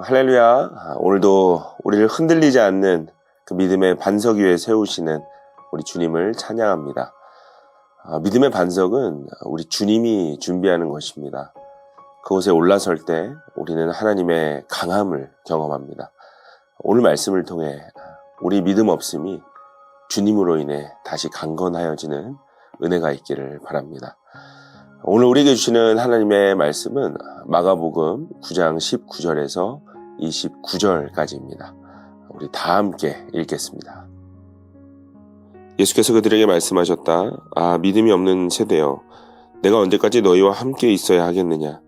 할렐루야. 오늘도 우리를 흔들리지 않는 그 믿음의 반석 위에 세우시는 우리 주님을 찬양합니다. 믿음의 반석은 우리 주님이 준비하는 것입니다. 그곳에 올라설 때 우리는 하나님의 강함을 경험합니다. 오늘 말씀을 통해 우리 믿음 없음이 주님으로 인해 다시 강건하여지는 은혜가 있기를 바랍니다. 오늘 우리에게 주시는 하나님의 말씀은 마가복음 9장 19절에서 29절까지입니다. 우리 다 함께 읽겠습니다. 예수께서 그들에게 말씀하셨다. 믿음이 없는 세대여, 내가 언제까지 너희와 함께 있어야 하겠느냐?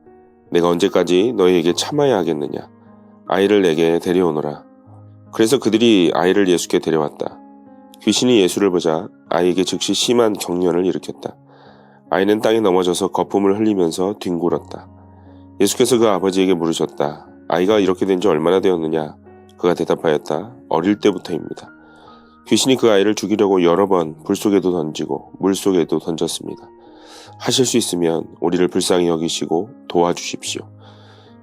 내가 언제까지 너희에게 참아야 하겠느냐? 아이를 내게 데려오너라. 그래서 그들이 아이를 예수께 데려왔다. 귀신이 예수를 보자 아이에게 즉시 심한 경련을 일으켰다. 아이는 땅에 넘어져서 거품을 흘리면서 뒹굴었다. 예수께서 그 아버지에게 물으셨다. 아이가 이렇게 된 지 얼마나 되었느냐? 그가 대답하였다. 어릴 때부터입니다. 귀신이 그 아이를 죽이려고 여러 번 불 속에도 던지고 물 속에도 던졌습니다. 하실 수 있으면 우리를 불쌍히 여기시고 도와주십시오.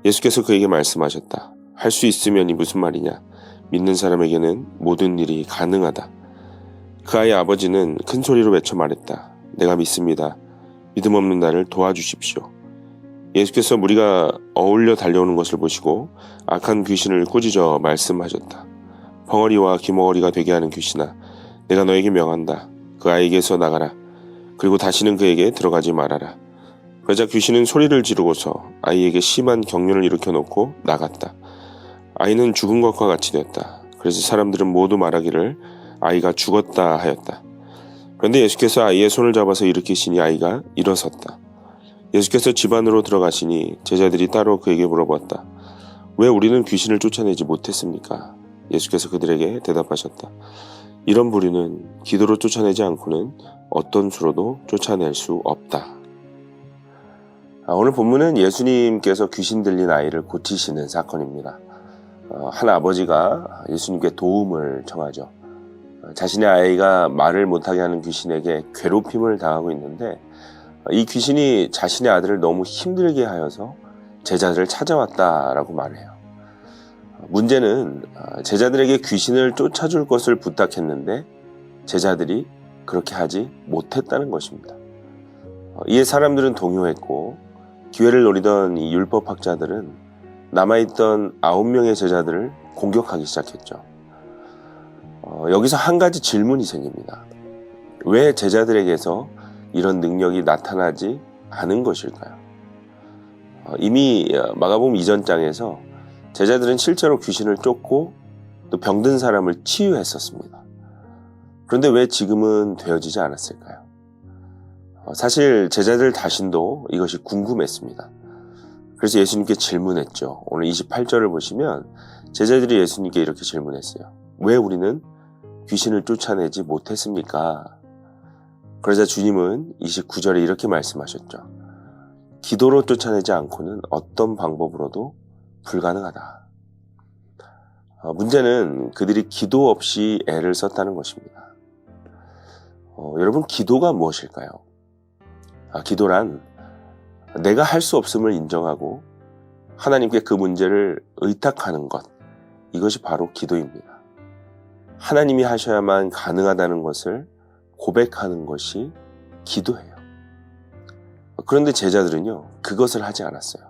예수께서 그에게 말씀하셨다. 할 수 있으면이 무슨 말이냐? 믿는 사람에게는 모든 일이 가능하다. 그 아이의 아버지는 큰 소리로 외쳐 말했다. 내가 믿습니다. 믿음 없는 나를 도와주십시오. 예수께서 무리가 어울려 달려오는 것을 보시고 악한 귀신을 꾸짖어 말씀하셨다. 벙어리와 기머거리가 되게 하는 귀신아, 내가 너에게 명한다. 그 아이에게서 나가라. 그리고 다시는 그에게 들어가지 말아라. 그러자 귀신은 소리를 지르고서 아이에게 심한 경련을 일으켜 놓고 나갔다. 아이는 죽은 것과 같이 되었다. 그래서 사람들은 모두 말하기를 아이가 죽었다 하였다. 그런데 예수께서 아이의 손을 잡아서 일으키시니 아이가 일어섰다. 예수께서 집 안으로 들어가시니 제자들이 따로 그에게 물어보았다. 왜 우리는 귀신을 쫓아내지 못했습니까? 예수께서 그들에게 대답하셨다. 이런 부류는 기도로 쫓아내지 않고는 어떤 수로도 쫓아낼 수 없다. 오늘 본문은 예수님께서 귀신 들린 아이를 고치시는 사건입니다. 한 아버지가 예수님께 도움을 청하죠. 자신의 아이가 말을 못하게 하는 귀신에게 괴롭힘을 당하고 있는데 이 귀신이 자신의 아들을 너무 힘들게 하여서 제자들을 찾아왔다라고 말해요. 문제는 제자들에게 귀신을 쫓아줄 것을 부탁했는데 제자들이 그렇게 하지 못했다는 것입니다. 이에 사람들은 동요했고 기회를 노리던 이 율법학자들은 남아있던 9명의 제자들을 공격하기 시작했죠. 여기서 한 가지 질문이 생깁니다. 왜 제자들에게서 이런 능력이 나타나지 않은 것일까요? 이미 마가복음 이전 장에서 제자들은 실제로 귀신을 쫓고 또 병든 사람을 치유했었습니다. 그런데 왜 지금은 되어지지 않았을까요? 사실 제자들 자신도 이것이 궁금했습니다. 그래서 예수님께 질문했죠. 오늘 28절을 보시면 제자들이 예수님께 이렇게 질문했어요. 왜 우리는 귀신을 쫓아내지 못했습니까? 그러자 주님은 29절에 이렇게 말씀하셨죠. 기도로 쫓아내지 않고는 어떤 방법으로도 불가능하다. 문제는 그들이 기도 없이 애를 썼다는 것입니다. 여러분, 기도가 무엇일까요? 기도란 내가 할 수 없음을 인정하고 하나님께 그 문제를 의탁하는 것, 이것이 바로 기도입니다. 하나님이 하셔야만 가능하다는 것을 고백하는 것이 기도예요. 그런데 제자들은요, 그것을 하지 않았어요.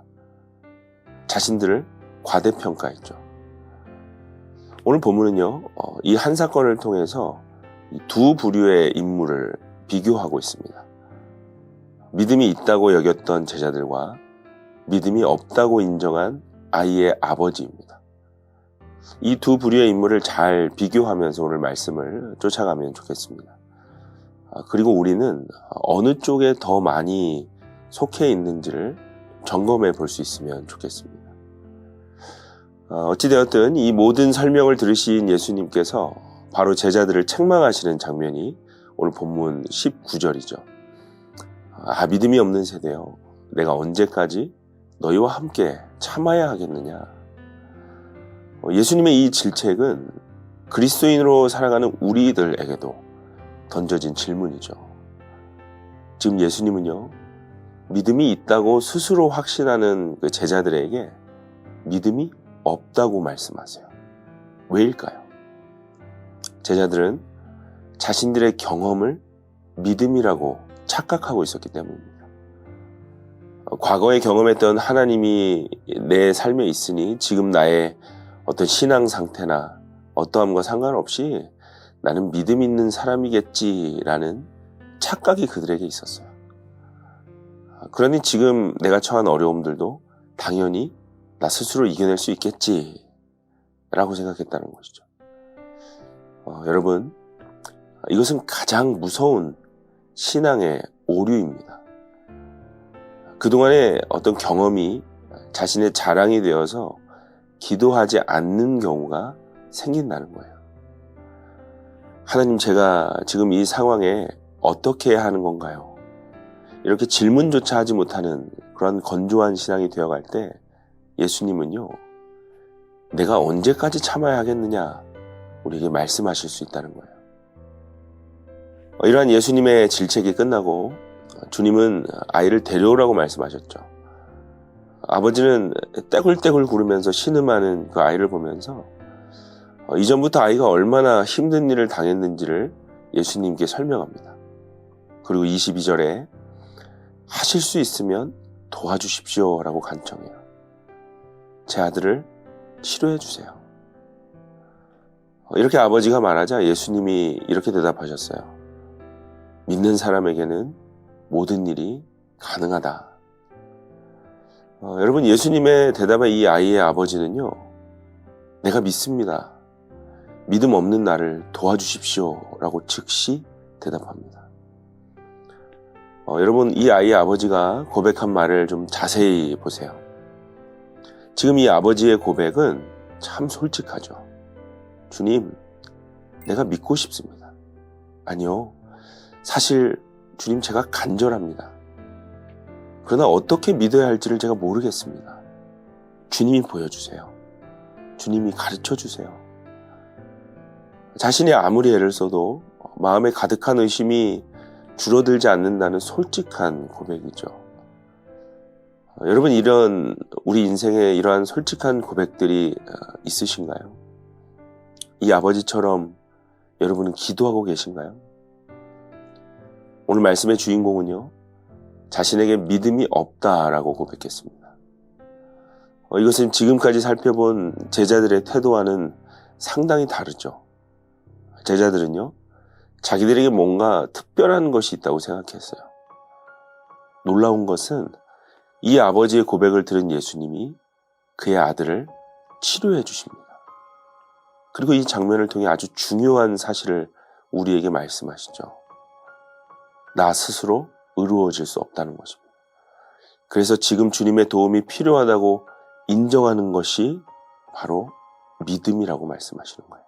자신들을 과대평가했죠. 오늘 본문은요, 이 한 사건을 통해서 두 부류의 인물을 비교하고 있습니다. 믿음이 있다고 여겼던 제자들과 믿음이 없다고 인정한 아이의 아버지입니다. 이 두 부류의 인물을 잘 비교하면서 오늘 말씀을 쫓아가면 좋겠습니다. 그리고 우리는 어느 쪽에 더 많이 속해 있는지를 점검해 볼 수 있으면 좋겠습니다. 어찌되었든 이 모든 설명을 들으신 예수님께서 바로 제자들을 책망하시는 장면이 오늘 본문 19절이죠. 믿음이 없는 세대여, 내가 언제까지 너희와 함께 참아야 하겠느냐. 예수님의 이 질책은 그리스도인으로 살아가는 우리들에게도 던져진 질문이죠. 지금 예수님은요, 믿음이 있다고 스스로 확신하는 그 제자들에게 믿음이 없다고 말씀하세요. 왜일까요? 제자들은 자신들의 경험을 믿음이라고 착각하고 있었기 때문입니다. 과거에 경험했던 하나님이 내 삶에 있으니 지금 나의 어떤 신앙 상태나 어떠함과 상관없이 나는 믿음 있는 사람이겠지라는 착각이 그들에게 있었어요. 그러니 지금 내가 처한 어려움들도 당연히 나 스스로 이겨낼 수 있겠지라고 생각했다는 것이죠. 여러분, 이것은 가장 무서운 신앙의 오류입니다. 그동안의 어떤 경험이 자신의 자랑이 되어서 기도하지 않는 경우가 생긴다는 거예요. 하나님, 제가 지금 이 상황에 어떻게 해야 하는 건가요? 이렇게 질문조차 하지 못하는 그런 건조한 신앙이 되어갈 때 예수님은요, 내가 언제까지 참아야 하겠느냐 우리에게 말씀하실 수 있다는 거예요. 이러한 예수님의 질책이 끝나고 주님은 아이를 데려오라고 말씀하셨죠. 아버지는 떼굴떼굴 구르면서 신음하는 그 아이를 보면서 이전부터 아이가 얼마나 힘든 일을 당했는지를 예수님께 설명합니다. 그리고 22절에 하실 수 있으면 도와주십시오 라고 간청해요. 제 아들을 치료해 주세요. 이렇게 아버지가 말하자 예수님이 이렇게 대답하셨어요. 믿는 사람에게는 모든 일이 가능하다. 여러분, 예수님의 대답에 이 아이의 아버지는요, 내가 믿습니다. 믿음 없는 나를 도와주십시오 라고 즉시 대답합니다. 여러분, 이 아이의 아버지가 고백한 말을 좀 자세히 보세요. 지금 이 아버지의 고백은 참 솔직하죠. 주님, 내가 믿고 싶습니다. 아니요, 사실 주님, 제가 간절합니다. 그러나 어떻게 믿어야 할지를 제가 모르겠습니다. 주님이 보여주세요. 주님이 가르쳐주세요. 자신이 아무리 애를 써도 마음에 가득한 의심이 줄어들지 않는다는 솔직한 고백이죠. 여러분, 우리 인생에 이러한 솔직한 고백들이 있으신가요? 이 아버지처럼 여러분은 기도하고 계신가요? 오늘 말씀의 주인공은요, 자신에게 믿음이 없다라고 고백했습니다. 이것은 지금까지 살펴본 제자들의 태도와는 상당히 다르죠. 제자들은요, 자기들에게 뭔가 특별한 것이 있다고 생각했어요. 놀라운 것은 이 아버지의 고백을 들은 예수님이 그의 아들을 치료해 주십니다. 그리고 이 장면을 통해 아주 중요한 사실을 우리에게 말씀하시죠. 나 스스로 의로워질 수 없다는 것입니다. 그래서 지금 주님의 도움이 필요하다고 인정하는 것이 바로 믿음이라고 말씀하시는 거예요.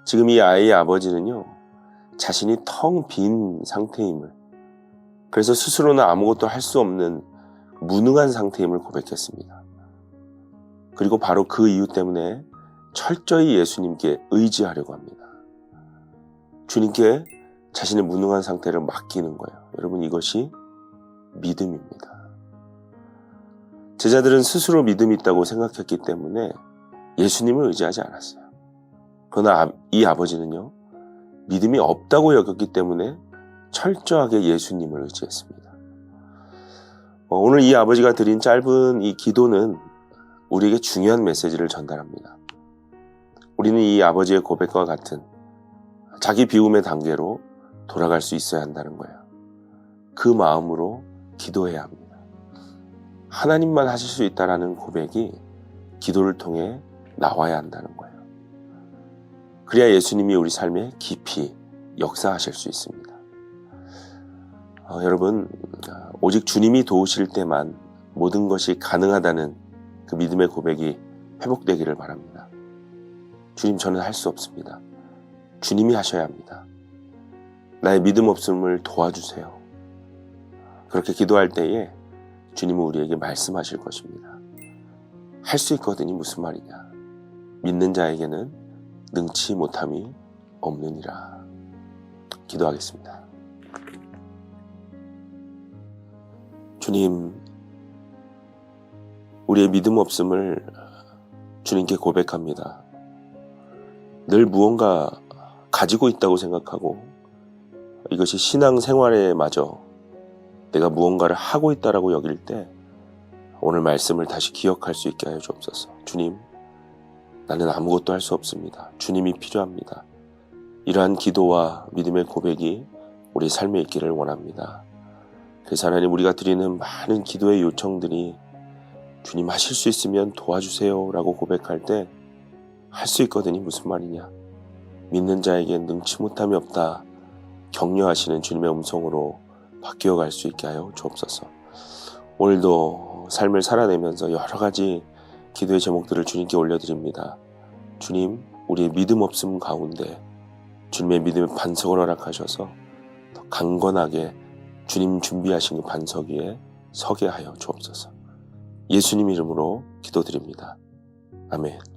지금 이 아이의 아버지는요, 자신이 텅 빈 상태임을, 그래서 스스로는 아무것도 할 수 없는 무능한 상태임을 고백했습니다. 그리고 바로 그 이유 때문에 철저히 예수님께 의지하려고 합니다. 주님께 자신의 무능한 상태를 맡기는 거예요. 여러분, 이것이 믿음입니다. 제자들은 스스로 믿음이 있다고 생각했기 때문에 예수님을 의지하지 않았어요. 그러나 이 아버지는요, 믿음이 없다고 여겼기 때문에 철저하게 예수님을 의지했습니다. 오늘 이 아버지가 드린 짧은 이 기도는 우리에게 중요한 메시지를 전달합니다. 우리는 이 아버지의 고백과 같은 자기 비움의 단계로 돌아갈 수 있어야 한다는 거예요. 그 마음으로 기도해야 합니다. 하나님만 하실 수 있다라는 고백이 기도를 통해 나와야 한다는 거예요. 그래야 예수님이 우리 삶에 깊이 역사하실 수 있습니다. 여러분, 오직 주님이 도우실 때만 모든 것이 가능하다는 그 믿음의 고백이 회복되기를 바랍니다. 주님, 저는 할 수 없습니다. 주님이 하셔야 합니다. 나의 믿음 없음을 도와주세요. 그렇게 기도할 때에 주님은 우리에게 말씀하실 것입니다. 할 수 있거든이 무슨 말이냐. 믿는 자에게는 능치 못함이 없느니라. 기도하겠습니다. 주님, 우리의 믿음 없음을 주님께 고백합니다. 늘 무언가 가지고 있다고 생각하고 이것이 신앙생활에 마저 내가 무언가를 하고 있다라고 여길 때 오늘 말씀을 다시 기억할 수 있게 하여 주옵소서. 주님, 나는 아무것도 할 수 없습니다. 주님이 필요합니다. 이러한 기도와 믿음의 고백이 우리 삶에 있기를 원합니다. 그래서 하나님, 우리가 드리는 많은 기도의 요청들이 주님 하실 수 있으면 도와주세요 라고 고백할 때 할 수 있거든요. 무슨 말이냐, 믿는 자에겐 능치 못함이 없다 격려하시는 주님의 음성으로 바뀌어갈 수 있게 하여 주옵소서. 오늘도 삶을 살아내면서 여러 가지 기도의 제목들을 주님께 올려드립니다. 주님, 우리의 믿음 없음 가운데 주님의 믿음의 반석을 허락하셔서 더 강건하게 주님 준비하신 그 반석 위에 서게 하여 주옵소서. 예수님 이름으로 기도드립니다. 아멘.